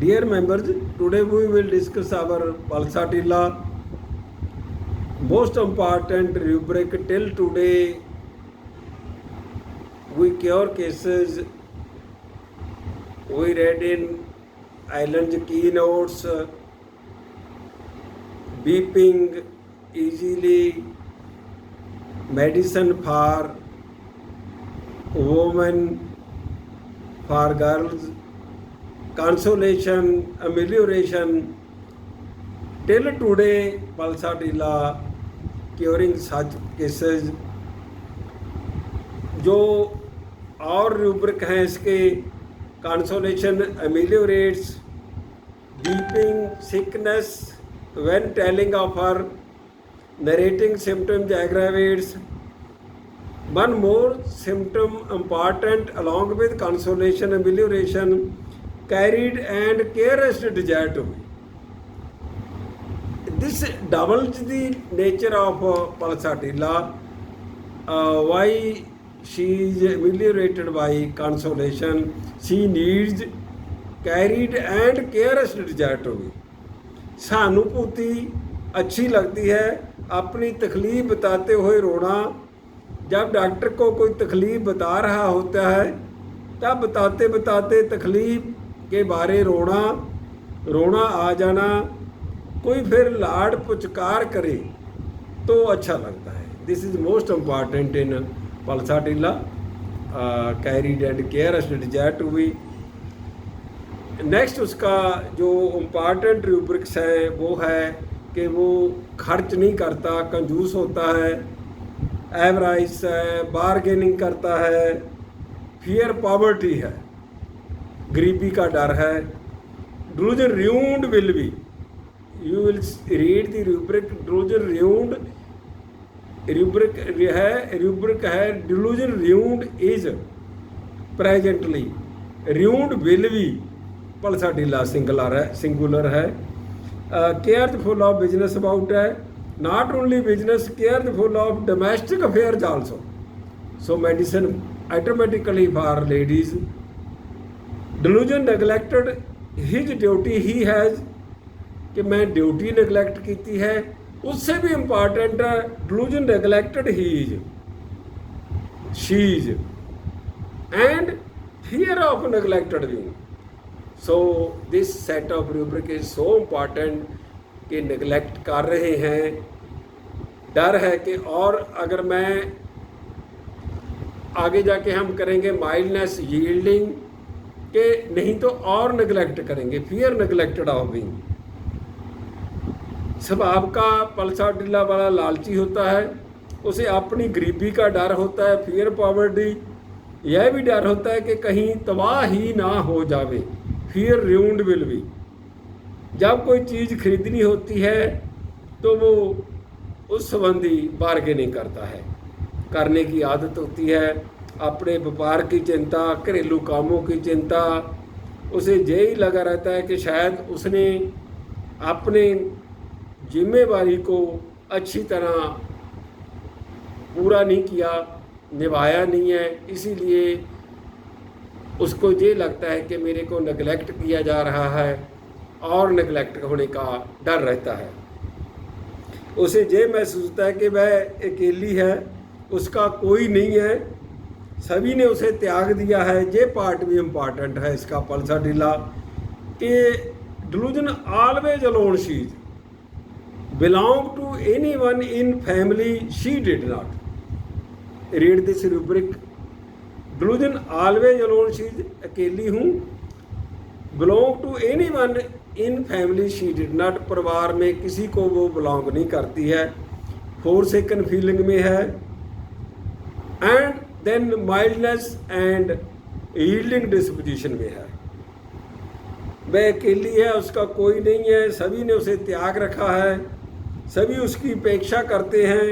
Dear members, today we will discuss our pulsatilla most important rubric till today. We cure cases. We read in Island's keynotes, beeping easily, medicine for women, for girls, consolation, amelioration. Till today, pulsatilla curing such cases. जो और rubric हैं इसके consolation, ameliorates, weeping, sickness when telling of her, narrating symptoms aggravates. One more symptom important along with consolation, amelioration, carried and carest desire to be. This doubles the nature of pulsatilla. Why she is ameliorated by consolation? She needs carried and carest desire to be. सहानुभूति अच्छी लगती है, अपनी तकलीफ बताते हुए रोना. जब डॉक्टर को कोई तकलीफ़ बता रहा होता है तब बताते बताते तकलीफ़ के बारे रोना आ जाना. कोई फिर लाड पुचकार करे तो अच्छा लगता है. This is most important in pulsatilla, carried and care desire to be. Next उसका जो इम्पॉर्टेंट रूब्रिक्स है वो है कि वो खर्च नहीं करता, कंजूस होता है, एवराइज है, बारगेनिंग करता है, फियर पॉवर्टी है, गरीबी का डर है. Delusion ruined will be, you will read the rubric. Delusion ruined rubric है delusion ruined is presently, ruined will be pulsatilla singular है. केयरफुल ऑफ बिजनेस अबाउट है, not only business, careful of domestic affairs also. So medicine automatically for ladies. Delusion neglected his duty, he has, कि मैं duty neglect की है. उससे भी important है delusion neglected he is, she is, and fear of neglected being. So this set of rubric is so important कि neglect कर रहे हैं, डर है कि और अगर मैं आगे जाके हम करेंगे माइल्डनेस, यील्डिंग के नहीं तो और नेगलेक्ट करेंगे. Fear neglected of being. स्वभाव का पल्साटिला वाला लालची होता है, उसे अपनी गरीबी का डर होता है, फियर पॉवर्टी. यह भी डर होता है कि कहीं तबाह ही ना हो जावे, फियर र्यूंड विल बी. जब कोई चीज़ खरीदनी होती है तो वो उस संबंधी बार्गेनिंग करता है, करने की आदत होती है. अपने व्यापार की चिंता, घरेलू कामों की चिंता, उसे यही लगा रहता है कि शायद उसने अपने जिम्मेवारी को अच्छी तरह पूरा नहीं किया, निभाया नहीं है, इसीलिए उसको ये लगता है कि मेरे को नेगलेक्ट किया जा रहा है और नेगलेक्ट होने का डर रहता है. उसे ये महसूस होता है कि वह अकेली है, उसका कोई नहीं है, सभी ने उसे त्याग दिया है. ये पार्ट भी इम्पॉर्टेंट है इसका पल्साटिला कि delusion always alone she is, belong to any one in family she did not. Read this rubric. Delusion always alone she is, अकेली हूँ, belong to any one in family she did not, परिवार में किसी को वो belong नहीं करती है, फोरसेकन फीलिंग में है. And then mildness and yielding disposition में है. वह अकेली है, उसका कोई नहीं है, सभी ने उसे त्याग रखा है, सभी उसकी उपेक्षा करते हैं,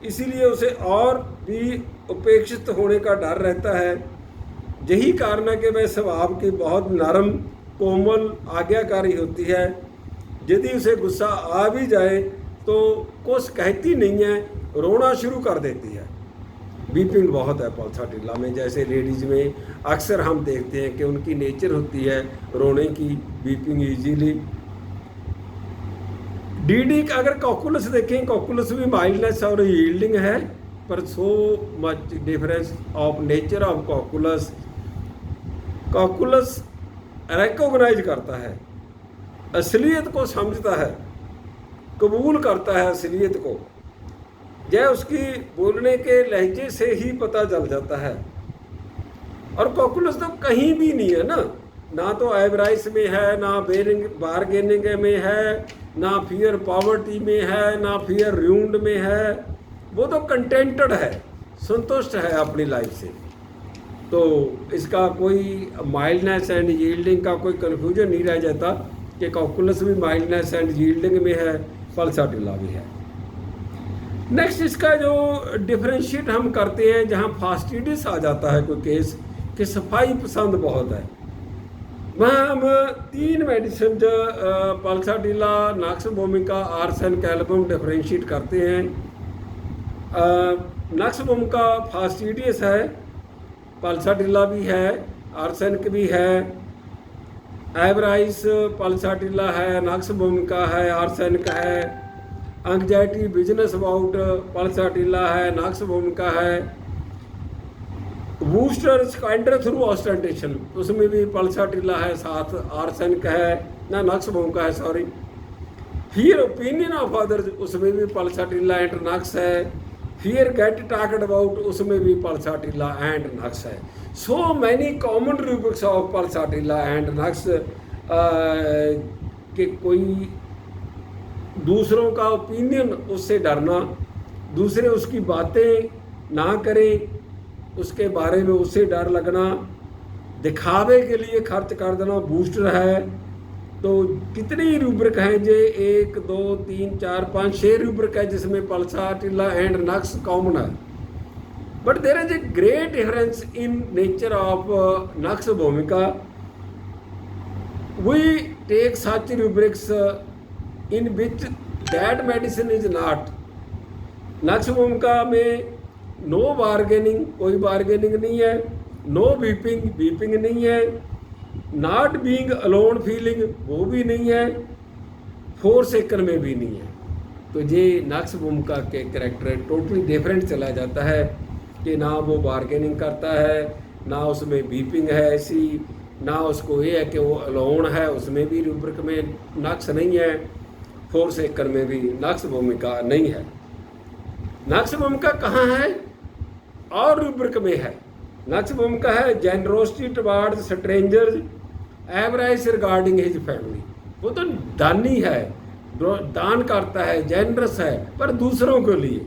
इसीलिए उसे और भी उपेक्षित होने का डर रहता है. यही कारण है कि वह स्वभाव की बहुत नरम, कोमल, आज्ञाकारी होती है. यदि उसे गुस्सा आ भी जाए तो कुछ कहती नहीं है, रोना शुरू कर देती है. बीपिंग बहुत है पल्साटिला में। जैसे लेडीज़ में अक्सर हम देखते हैं कि उनकी नेचर होती है रोने की, बीपिंग इजीली। डीडी का अगर कॉकुलस देखें, कॉकुलस भी माइल्डनेस और यील्डिंग है, पर so much difference of nature of cocculus. Cocculus recognise करता है, असलियत को समझता है, कबूल करता है असलियत को, यह उसकी बोलने के लहजे से ही पता चल जाता है। और कॉकुलस तो कहीं भी नहीं है ना तो एवराइस में है, ना बारगेनिंग में है, ना फियर पॉवर्टी में है, ना फियर रूंड में है। वो तो कंटेंटेड है, संतुष्ट है अपनी लाइफ से। तो इसका कोई माइल्डनेस एंड यील्डिंग का कोई कन्फ्यूजन नहीं रह जाता कि कॉकुलस भी माइल्डनेस एंड यील्डिंग में है, पल्साटिला भी है। नेक्स्ट इसका जो डिफरेंशिएट हम करते हैं, जहाँ फास्टिडिस आ जाता है कोई केस कि सफाई पसंद बहुत है, वहाँ हम 3 medicine pulsatilla, nux vomica, arsenic album differentiate करते हैं। नॉक्स वोमिका फास्टिडियस है, पल्साटिला भी है, आर्सेनिक भी है, एवराइस पल्साटिला है, नॉक्स वोमिका है, आर्सेनिक है। एंग्जाइटी बिजनेस अबाउट पल्साटिला है, नॉक्स वोमिका है। बूस्टर स्काइंडर थ्रू ऑस्टेंटेशन, उसमें भी पल्साटिला है, साथ आर्सेनिक है ना, नॉक्स वोमिका है sorry. Fear opinion of others, उसमें भी पल्साटिला एंड नॉक्स है। फियर गेट टॉक्ड अबाउट, उसमें भी पल्साटिला एंड नॉक्स है। So many common rubrics of pulsatilla and nux कि कोई दूसरों का ओपिनियन, उससे डरना, दूसरे उसकी बातें ना करें, उसके बारे में उससे डर लगना, दिखावे के लिए खर्च कर देना, बूस्टर है। तो कितनी रूब्रिक हैं जे 1 2 3 4 5 6 रूब्रिक है जिसमें पल्साटिला एंड नॉक्स कॉमन है। But there is a great difference in nature of nux vomica. We take such rubrics in which that medicine is not. Nux vomica में नो बार्गेनिंग, कोई bargaining नहीं है, no beeping नहीं है, not being alone feeling वो भी नहीं है, फोरसेकन में भी नहीं है। तो ये नॉक्स वोमिका के कैरेक्टर टोटली डिफरेंट चला जाता है कि ना वो बार्गेनिंग करता है, ना उसमें बीपिंग है ऐसी, ना उसको ये है कि वो अलोन है, उसमें भी रूब्रिक में नॉक्स नहीं है, फोरसेकन में भी नॉक्स वोमिका नहीं है। नॉक्स वोमिका कहाँ है? और रूब्रिक में है। नॉक्स वोमिका है generosity towards strangers, avarice regarding his family. वो तो दानी है, दान करता है, जेनरस है, पर दूसरों के लिए,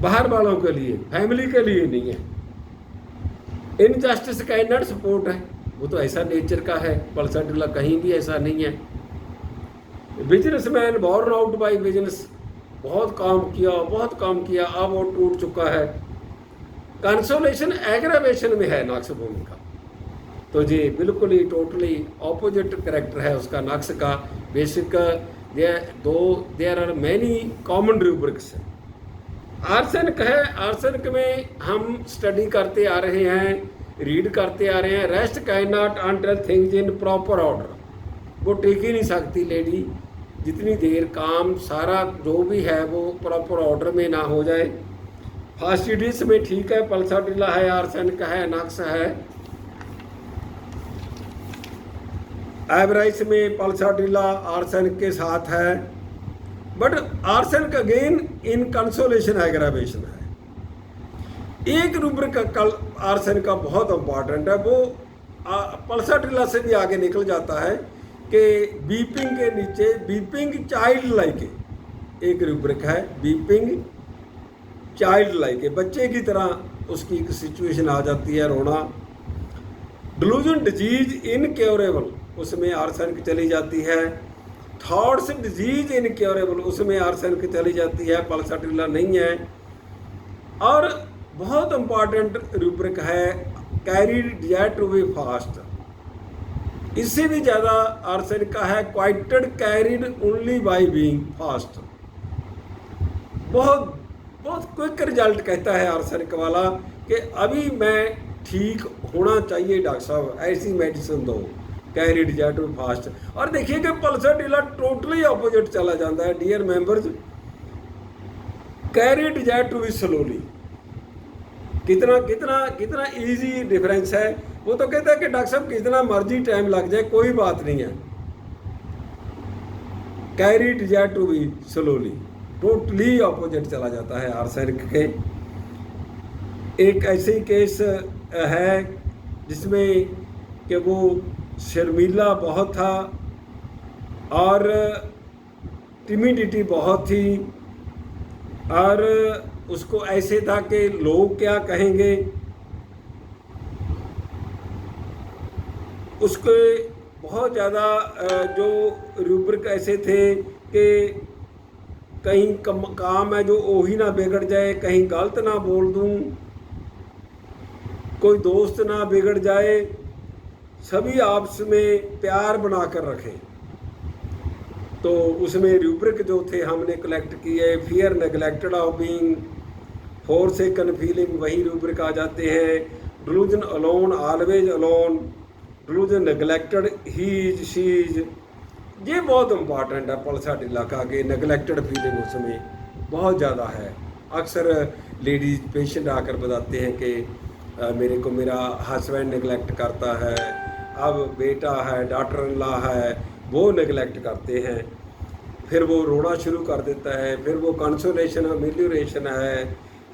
बाहर वालों के लिए, फैमिली के लिए नहीं है। इनजस्टिस कैन नॉट सपोर्ट है, वो तो ऐसा नेचर का है। पल्साटिला कहीं भी ऐसा नहीं है। Businessman born out by business, बहुत काम किया, अब वो टूट चुका है। कंसोलेशन एग्रावेशन में है नॉक्स वोमिका। तो जी बिल्कुल ही टोटली ऑपोजिट कैरेक्टर है उसका नॉक्स का। Basic there are many common rubrics. Arsenic है, आर्सेनिक में हम स्टडी करते आ रहे हैं, रीड करते आ रहे हैं। Rest can not until things in proper order. वो टिक ही नहीं सकती लेडी जितनी देर काम सारा जो भी है वो प्रॉपर ऑर्डर में ना हो जाए। फास्टिडिस में ठीक है, पल्साटिला है, आर्सेनिक है, नॉक्स है। एवराइस में पल्साटिला आर्सेनिक के साथ है, but arsenic again in consolation aggravation है। एक रूब्रिक का आर्सेनिक का बहुत इंपॉर्टेंट है, वो पल्साटिला से भी आगे निकल जाता है कि बीपिंग के नीचे बीपिंग चाइल्ड लाइक एक रूब्रिक है। बीपिंग चाइल्ड लाइक, बच्चे की तरह उसकी एक सिचुएशन आ जाती है, रोना। डिलूजन डिजीज इनक्योरेबल, उसमें आर्सेनिक चली जाती है। थॉट्स डिजीज इनक्योरेबल, उसमें आर्सेनिक चली जाती है, पल्साटिला नहीं है। और बहुत इंपॉर्टेंट रूब्रिक है carried desire to be fast, इससे भी ज़्यादा आर्सेनिक का है quieted carried only by being fast. बहुत बहुत क्विक रिजल्ट कहता है आर्सेनिक वाला कि अभी मैं ठीक होना चाहिए डॉक्टर साहब, ऐसी मेडिसिन दो, कैरी डिजायर टू फास्ट। और देखिए कि पल्सर टोटली ऑपोजिट चला जाता है dear members, carry desire to be slowly. कितना कितना कितना इजी डिफरेंस है। वो तो कहता है कि डॉक्टर साहब कितना मर्जी टाइम लग जाए कोई बात नहीं है, carry desire to be slowly, totally opposite चला जाता है आर्सेनिक के। एक ऐसे ही केस है जिसमें कि वो शर्मीला बहुत था और टिमिडिटी बहुत थी, और उसको ऐसे था कि लोग क्या कहेंगे। उसके बहुत ज़्यादा जो रूब्रिक ऐसे थे कि कहीं काम है जो वही ना बिगड़ जाए, कहीं गलत ना बोल दूं, कोई दोस्त ना बिगड़ जाए, सभी आपस में प्यार बना कर रखें। तो उसमें रूब्रिक जो थे हमने कलेक्ट किए, fear neglected of being, four second feeling, वही रूब्रिक आ जाते हैं। Delusion alone, always alone, delusion neglected, he is, she is, ये बहुत इम्पॉर्टेंट है पल्साटिला का कि नेग्लेक्टेड फीलिंग उसमें बहुत ज़्यादा है। अक्सर लेडीज पेशेंट आकर बताते हैं कि मेरे को मेरा हस्बैंड नेग्लेक्ट करता है, अब बेटा है, डॉटर इन लॉ है, वो नेग्लेक्ट करते हैं, फिर वो रोना शुरू कर देता है, फिर वो कंसोलेशन अमेलियोरेशन है,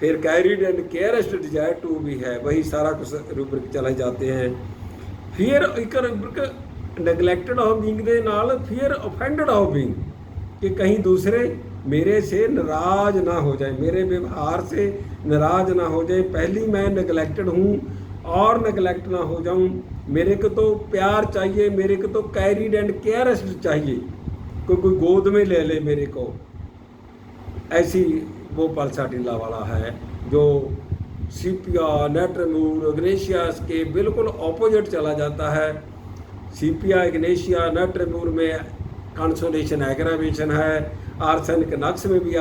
फिर कैरिड एंड केयरेस्ट डिजायर टू भी है, वही सारा कुछ रूब्रिक चले जाते हैं। फियर एक rubric neglected of being they नाल फियर ऑफेंडेड ऑफ बीइंग, कि कहीं दूसरे मेरे से नाराज ना हो जाए, मेरे व्यवहार से नाराज ना हो जाए, पहली मैं नेग्लेक्टेड हूँ और नेग्लेक्ट ना हो जाऊँ, मेरे को तो प्यार चाहिए, मेरे को तो कैरिड एंड केयरेस्ट चाहिए, कोई गोद में ले ले मेरे को, ऐसी वो पल्साटिला वाला है जो सीपिया, नेट्रेमूर, इग्नेशियास के बिल्कुल ऑपोजिट चला जाता है। सीपिया, इग्नेशिया, नेट्रेमूर में कंसोलेशन एग्रावेशन है, आर्सेनिक नक्स में भी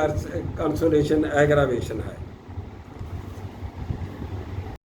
कंसोलेशन एग्रावेशन है।